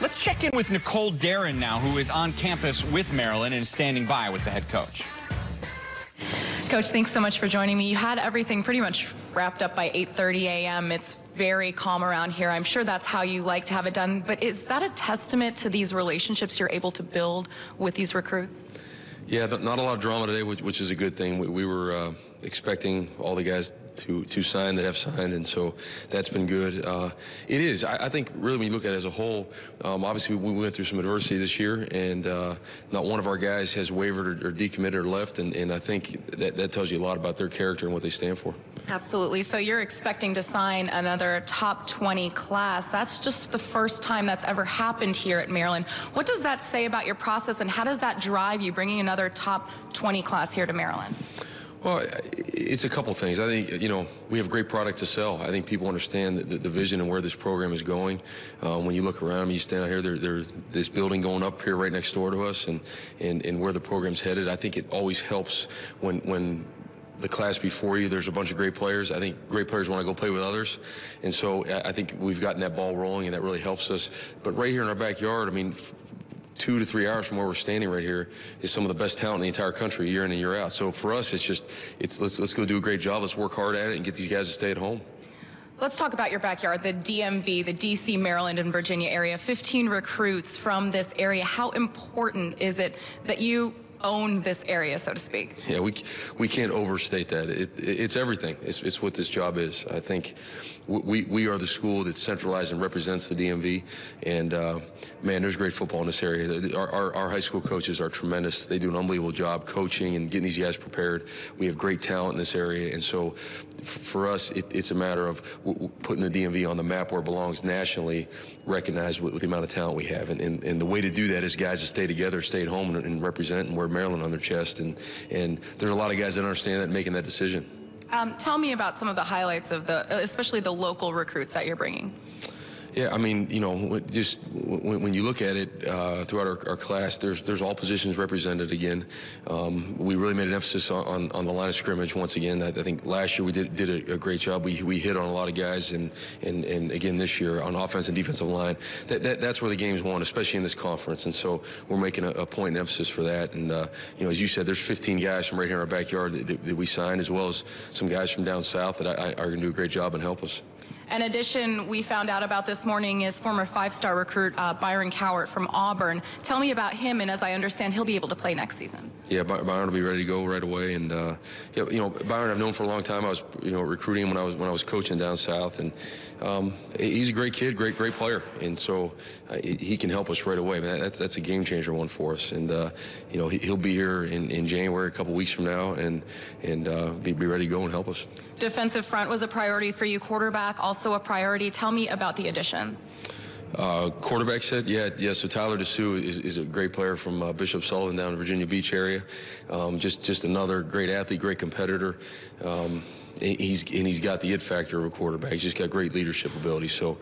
Let's check in with Nicole Darren now, who is on campus with Maryland and standing by with the head coach. Coach, thanks so much for joining me. You had everything pretty much wrapped up by 8:30 a.m. It's very calm around here. I'm sure that's how you like to have it done, but is that a testament to these relationships you're able to build with these recruits? Yeah, not a lot of drama today, which is a good thing. We were expecting all the guys to sign that have signed, and so that's been good. It is. I think really when you look at it as a whole, obviously we went through some adversity this year, and not one of our guys has wavered or decommitted or left, and I think that tells you a lot about their character and what they stand for. Absolutely. So you're expecting to sign another top 20 class. That's just the first time that's ever happened here at Maryland. What does that say about your process, and how does that drive you bringing another top 20 class here to Maryland? Well, it's a couple things. I think, we have a great product to sell. I think people understand the vision and where this program is going. When you look around, you stand out here, there's this building going up here right next door to us, and where the program's headed. I think it always helps when the class before you, there's a bunch of great players. I think great players want to go play with others. And so I think we've gotten that ball rolling, and that really helps us. But right here in our backyard, I mean, 2 to 3 hours from where we're standing right here is some of the best talent in the entire country, year in and year out. So for us, let's go do a great job. Let's work hard at it and get these guys to stay at home. Let's talk about your backyard, the DMV, the DC, Maryland, and Virginia area. 15 recruits from this area. How important is it that you own this area, so to speak? Yeah, we can't overstate that. It's everything. It's what this job is. I think we are the school that centralizes and represents the DMV, and man, there's great football in this area. Our high school coaches are tremendous. They do an unbelievable job coaching and getting these guys prepared. We have great talent in this area, and so for us, it's a matter of putting the DMV on the map where it belongs nationally, recognized with the amount of talent we have. And the way to do that is guys that stay together, stay at home, and represent and wear Maryland on their chest. And there's a lot of guys that understand that and making that decision. Tell me about some of the highlights of especially the local recruits that you're bringing. Yeah, I mean, just when you look at it throughout our class, there's all positions represented again. We really made an emphasis on the line of scrimmage once again. I think last year we did a great job. We hit on a lot of guys, and again this year on offense and defensive line. That's where the game's won, especially in this conference. And so we're making a point and emphasis for that. And as you said, there's 15 guys from right here in our backyard that we signed, as well as some guys from down south that are going to do a great job and help us. In addition, we found out about this morning is former 5-star recruit Byron Cowart from Auburn. Tell me about him, and as I understand, he'll be able to play next season. Yeah, Byron will be ready to go right away, and Byron I've known for a long time. I was recruiting him when I was coaching down south, and he's a great kid, great player, and so he can help us right away. I mean, that's a game changer one for us, and he'll be here in January, a couple weeks from now, and be ready to go and help us. Defensive front was a priority for you. Quarterback also a priority. Tell me about the additions. Quarterback said, yeah. So Tyler DeSue is a great player from Bishop Sullivan down in the Virginia Beach area. Just another great athlete, great competitor. He's got the it factor of a quarterback. He's just got great leadership ability. So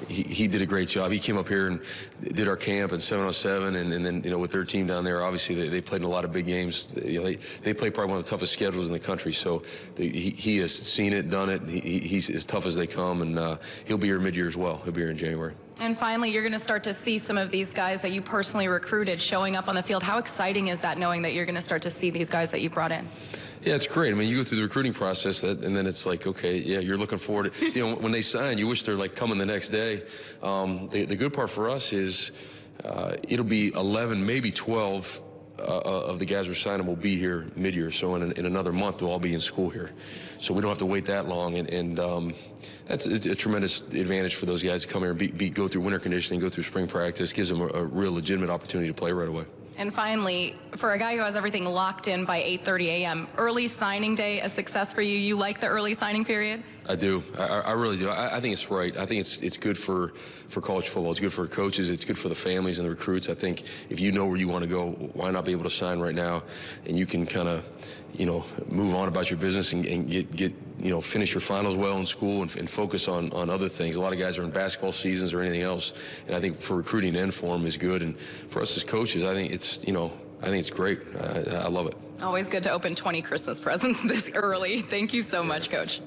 he did a great job. He came up here and did our camp in 707, and then with their team down there, obviously they played in a lot of big games. They play probably one of the toughest schedules in the country. So he has seen it, done it. He's as tough as they come, and he'll be here mid-year as well. He'll be here in January. And finally, you're going to start to see some of these guys that you personally recruited showing up on the field. How exciting is that, knowing that you're going to start to see these guys that you brought in? Yeah, it's great. I mean, you go through the recruiting process, and then it's like, okay, yeah, you're looking forward to, when they sign, you wish they're like coming the next day. The good part for us is it'll be 11, maybe 12 of the guys we're signing will be here mid-year. So in another month, they'll all be in school here. So we don't have to wait that long, and that's a tremendous advantage for those guys to come here and go through winter conditioning, go through spring practice, gives them a real legitimate opportunity to play right away. And finally, for a guy who has everything locked in by 8:30 a.m., early signing day a success for you? You like the early signing period? I do. I really do. I think it's right. I think it's good for college football. It's good for coaches. It's good for the families and the recruits. I think if you know where you want to go, why not be able to sign right now, and you can kind of, move on about your business and get finish your finals well in school and focus on other things. A lot of guys are in basketball seasons or anything else, and I think for recruiting to end for them is good. And for us as coaches, I think it's great. I love it. Always good to open 20 Christmas presents this early. Thank you so much, Coach.